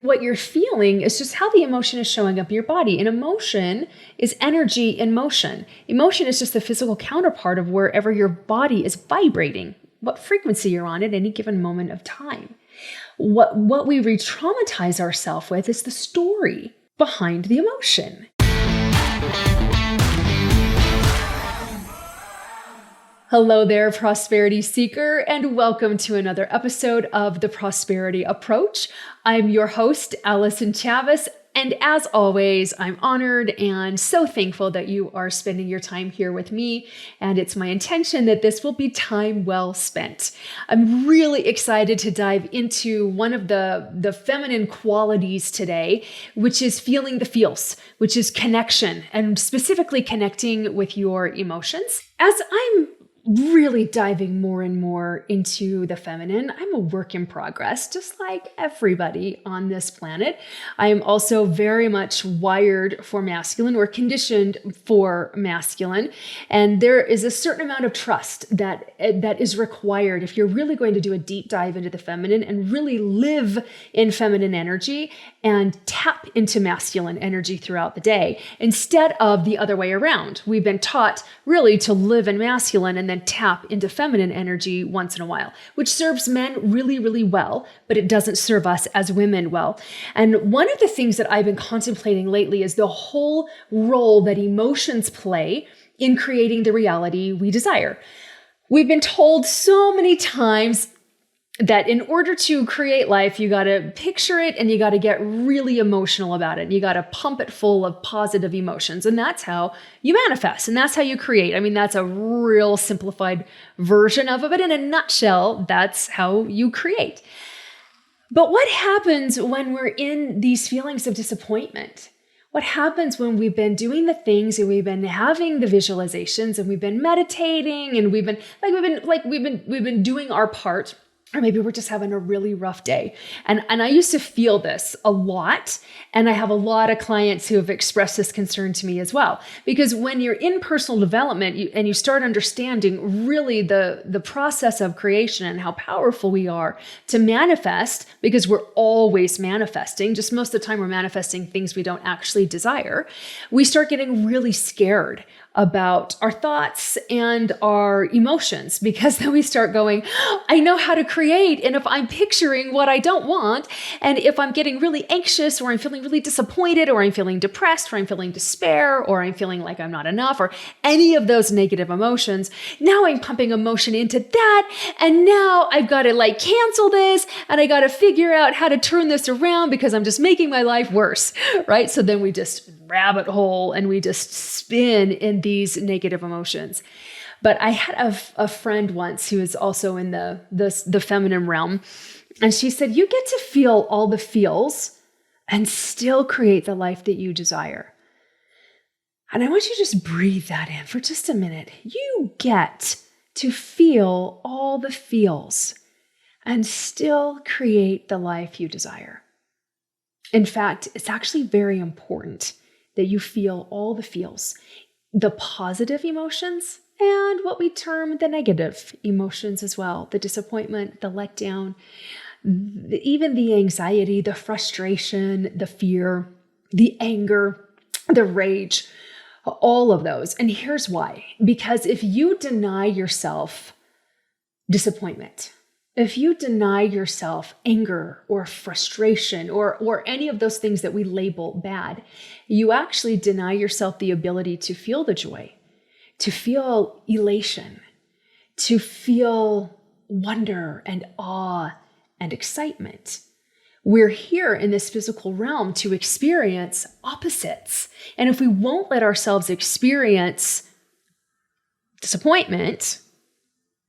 what you're feeling is just how the emotion is showing up in your body. And emotion is energy in motion. Emotion is just the physical counterpart of wherever your body is vibrating, what frequency you're on at any given moment of time. What we re-traumatize ourselves with is the story behind the emotion. Hello there, prosperity seeker, and welcome to another episode of The Prosperity Approach. I'm your host, Allyson Chavez, and as always, I'm honored and so thankful that you are spending your time here with me, and it's my intention that this will be time well spent. I'm really excited to dive into one of the feminine qualities today, which is feeling the feels, which is connection, and specifically connecting with your emotions. As I'm really diving more and more into the feminine, I'm a work in progress, just like everybody on this planet. I am also very much wired for masculine or conditioned for masculine. And there is a certain amount of trust that is required if you're really going to do a deep dive into the feminine and really live in feminine energy and tap into masculine energy throughout the day, instead of the other way around. We've been taught really to live in masculine and then tap into feminine energy once in a while, which serves men really, really well, but it doesn't serve us as women well. And one of the things that I've been contemplating lately is the whole role that emotions play in creating the reality we desire. We've been told so many times that in order to create life, you got to picture it and you got to get really emotional about it. You got to pump it full of positive emotions. And that's how you manifest. And that's how you create. I mean, that's a real simplified version of it. But in a nutshell, that's how you create. But what happens when we're in these feelings of disappointment? What happens when we've been doing the things and we've been having the visualizations and we've been meditating and we've been doing our part? Or maybe we're just having a really rough day. And I used to feel this a lot. And I have a lot of clients who have expressed this concern to me as well. Because when you're in personal development and you start understanding really the process of creation and how powerful we are to manifest, because we're always manifesting, just most of the time we're manifesting things we don't actually desire, we start getting really scared about our thoughts and our emotions, because then we start going, I know how to create. And if I'm picturing what I don't want, and if I'm getting really anxious, or I'm feeling really disappointed, or I'm feeling depressed, or I'm feeling despair, or I'm feeling like I'm not enough, or any of those negative emotions, now I'm pumping emotion into that. And now I've got to cancel this, and I got to figure out how to turn this around because I'm just making my life worse, right? So then we just rabbit hole and we just spin in these negative emotions. But I had a friend once who is also in the feminine realm, and she said, you get to feel all the feels and still create the life that you desire. And I want you to just breathe that in for just a minute. You get to feel all the feels and still create the life you desire. In fact, it's actually very important that you feel all the feels, the positive emotions and what we term the negative emotions as well, the disappointment, the letdown, even the anxiety, the frustration, the fear, the anger, the rage, all of those. And here's why. Because if you deny yourself disappointment, if you deny yourself anger or frustration or any of those things that we label bad, you actually deny yourself the ability to feel the joy, to feel elation, to feel wonder and awe and excitement. We're here in this physical realm to experience opposites. And if we won't let ourselves experience disappointment,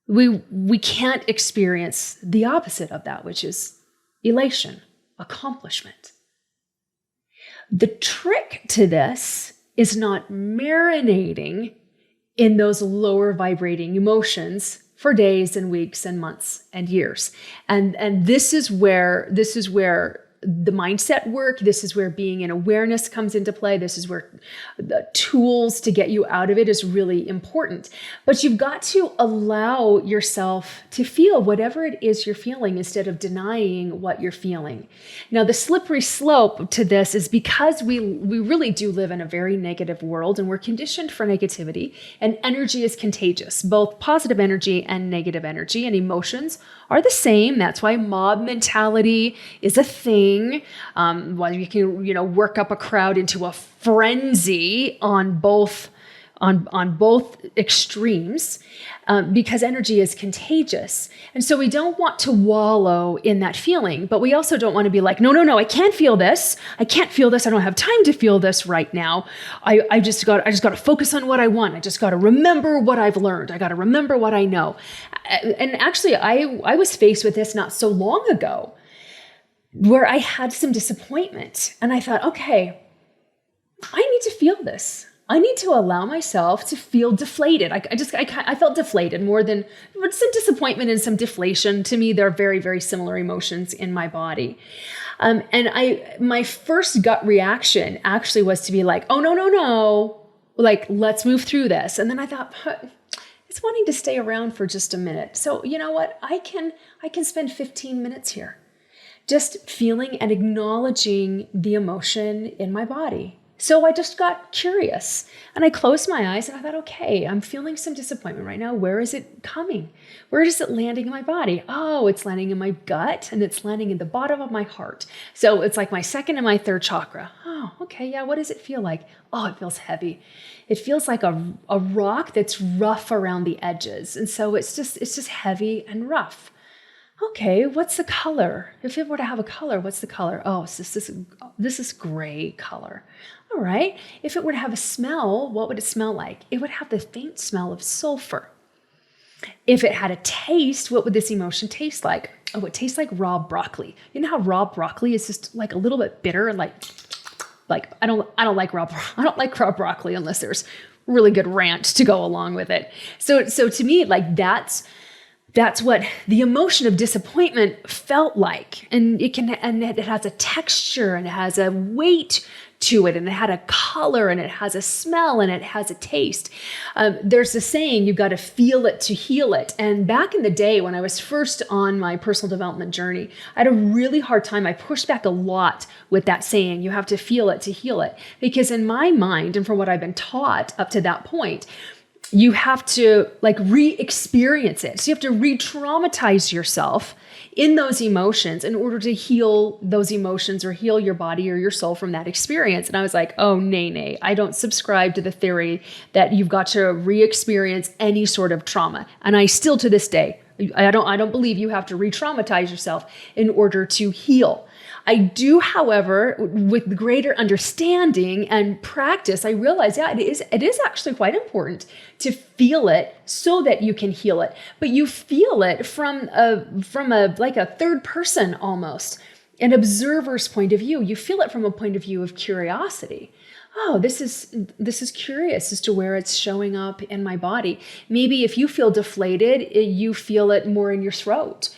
we can't experience the opposite of that, which is elation, accomplishment. The trick to this is not marinating in those lower vibrating emotions for days and weeks and months and years. And this is where the mindset work. This is where being in awareness comes into play. This is where the tools to get you out of it is really important. But you've got to allow yourself to feel whatever it is you're feeling instead of denying what you're feeling. Now, the slippery slope to this is because we really do live in a very negative world, and we're conditioned for negativity, and energy is contagious, both positive energy and negative energy, and emotions are the same. That's why mob mentality is a thing. Why you can, work up a crowd into a frenzy on both extremes, because energy is contagious. And so we don't want to wallow in that feeling, but we also don't want to be like, no, I can't feel this. I can't feel this. I don't have time to feel this right now. I just got to focus on what I want. I just got to remember what I've learned. I got to remember what I know. And actually, I was faced with this not so long ago, where I had some disappointment, and I thought, okay, I need to feel this. I need to allow myself to feel deflated. I felt deflated more than some disappointment and some deflation. To me, they're very, very similar emotions in my body. And my first gut reaction actually was to be like, oh, no. Like, let's move through this. And then I thought, it's wanting to stay around for just a minute. So you know what? I can spend 15 minutes here, just feeling and acknowledging the emotion in my body. So I just got curious, and I closed my eyes, and I thought, okay, I'm feeling some disappointment right now. Where is it coming? Where is it landing in my body? Oh, it's landing in my gut, and it's landing in the bottom of my heart. So it's like my second and my third chakra. Oh, okay, yeah, what does it feel like? Oh, it feels heavy. It feels like a rock that's rough around the edges. And so it's just heavy and rough. Okay, what's the color? If it were to have a color, what's the color? Oh, this is gray color. All right. If it were to have a smell, what would it smell like? It would have the faint smell of sulfur. If it had a taste, what would this emotion taste like? Oh, it tastes like raw broccoli. You know how raw broccoli is just like a little bit bitter, and like I don't like raw broccoli unless there's really good ranch to go along with it. So to me, like that's what the emotion of disappointment felt like. And it has a texture, and it has a weight to it, and it had a color, and it has a smell, and it has a taste. There's a saying, you've got to feel it to heal it. And back in the day when I was first on my personal development journey, I had a really hard time. I pushed back a lot with that saying, you have to feel it to heal it. Because in my mind, and from what I've been taught up to that point, you have to re-experience it. So you have to re-traumatize yourself in those emotions in order to heal those emotions or heal your body or your soul from that experience. And I was like, oh, nay. I don't subscribe to the theory that you've got to re-experience any sort of trauma. And I still, to this day, I don't believe you have to re-traumatize yourself in order to heal. I do, however, with greater understanding and practice, I realize, it is actually quite important to feel it so that you can heal it. But you feel it from a third person almost, an observer's point of view. You feel it from a point of view of curiosity. Oh, this is curious as to where it's showing up in my body. Maybe if you feel deflated, you feel it more in your throat.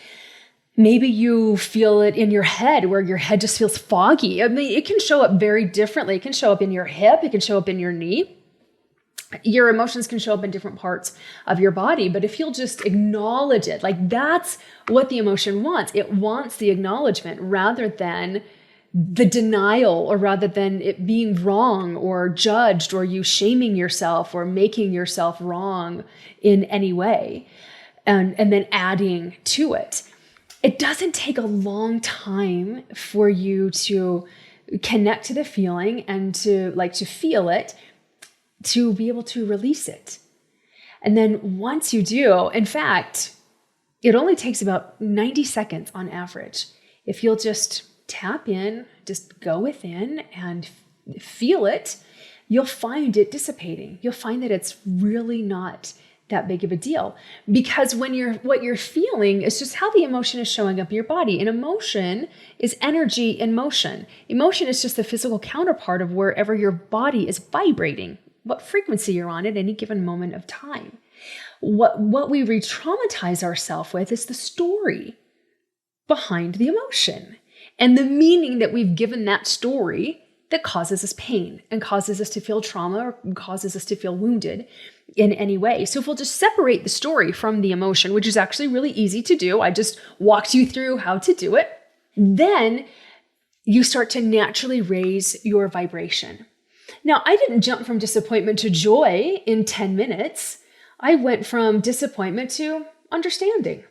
Maybe you feel it in your head, where your head just feels foggy. I mean, it can show up very differently. It can show up in your hip. It can show up in your knee. Your emotions can show up in different parts of your body. But if you'll just acknowledge it, like that's what the emotion wants. It wants the acknowledgement rather than the denial, or rather than it being wrong or judged, or you shaming yourself or making yourself wrong in any way, and then adding to it. It doesn't take a long time for you to connect to the feeling and to feel it, to be able to release it. And then once you do, in fact, it only takes about 90 seconds on average. If you'll just tap in, just go within and feel it, you'll find it dissipating. You'll find that it's really not that big of a deal, because what you're feeling is just how the emotion is showing up in your body. And emotion is energy in motion. Emotion is just the physical counterpart of wherever your body is vibrating, what frequency you're on at any given moment of time. What we re-traumatize ourselves with is the story behind the emotion. and the meaning that we've given that story that causes us pain and causes us to feel trauma or causes us to feel wounded in any way. So if we'll just separate the story from the emotion, which is actually really easy to do, I just walked you through how to do it, then you start to naturally raise your vibration. Now, I didn't jump from disappointment to joy in 10 minutes. I went from disappointment to understanding.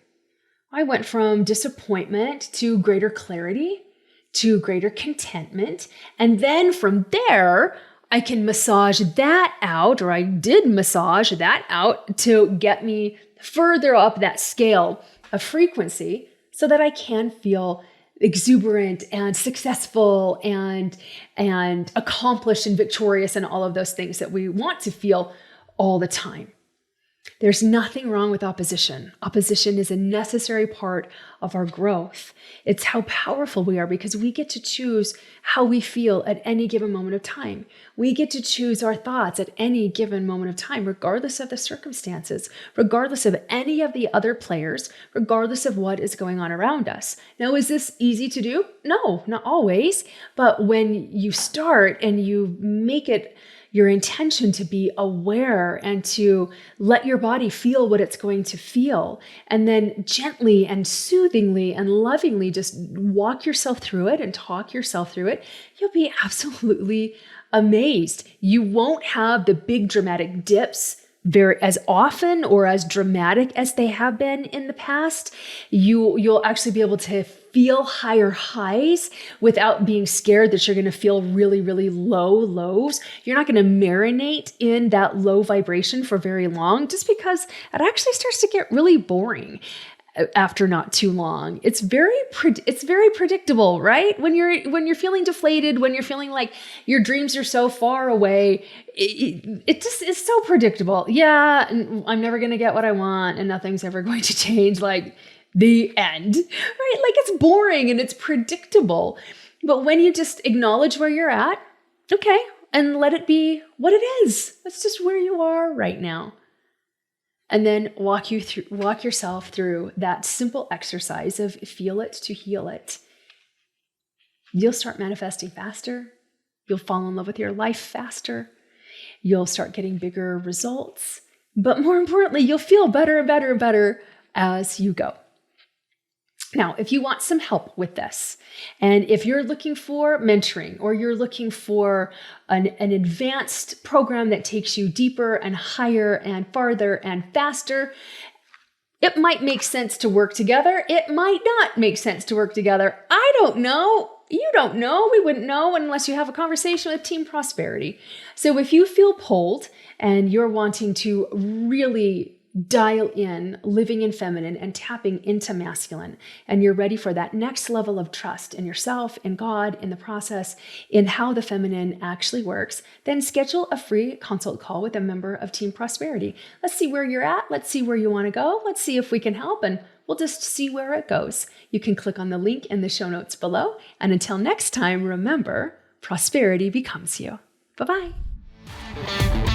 I went from disappointment to greater clarity, to greater contentment. And then from there, I can massage that out, or I did massage that out to get me further up that scale of frequency so that I can feel exuberant and successful and accomplished and victorious and all of those things that we want to feel all the time. There's nothing wrong with opposition. Opposition is a necessary part of our growth. It's how powerful we are because we get to choose how we feel at any given moment of time. We get to choose our thoughts at any given moment of time, regardless of the circumstances, regardless of any of the other players, regardless of what is going on around us. Now, is this easy to do? No, not always. But when you start and you make it your intention to be aware and to let your body feel what it's going to feel, and then gently and soothingly and lovingly just walk yourself through it and talk yourself through it, you'll be absolutely amazed. You won't have the big dramatic dips as often or as dramatic as they have been in the past. You'll actually be able to feel higher highs without being scared that you're going to feel really, really low lows. You're not going to marinate in that low vibration for very long, just because it actually starts to get really boring after not too long. It's very predictable, right? When you're feeling deflated, when you're feeling like your dreams are so far away, it just is so predictable. Yeah, I'm never going to get what I want and nothing's ever going to change, like the end, right? Like it's boring and it's predictable. But when you just acknowledge where you're at, okay, and let it be what it is. That's just where you are right now. And then walk yourself through that simple exercise of feel it to heal it. You'll start manifesting faster. You'll fall in love with your life faster. You'll start getting bigger results. But more importantly, you'll feel better and better and better as you go. Now, if you want some help with this, and if you're looking for mentoring or you're looking for an advanced program that takes you deeper and higher and farther and faster, it might make sense to work together. It might not make sense to work together. I don't know. You don't know. We wouldn't know unless you have a conversation with Team Prosperity. So if you feel pulled and you're wanting to really dial in living in feminine and tapping into masculine, and you're ready for that next level of trust in yourself, in God, in the process, in how the feminine actually works, then schedule a free consult call with a member of Team Prosperity. Let's see where you're at. Let's see where you want to go. Let's see if we can help, and we'll just see where it goes. You can click on the link in the show notes below. And until next time, remember, prosperity becomes you. Bye-bye.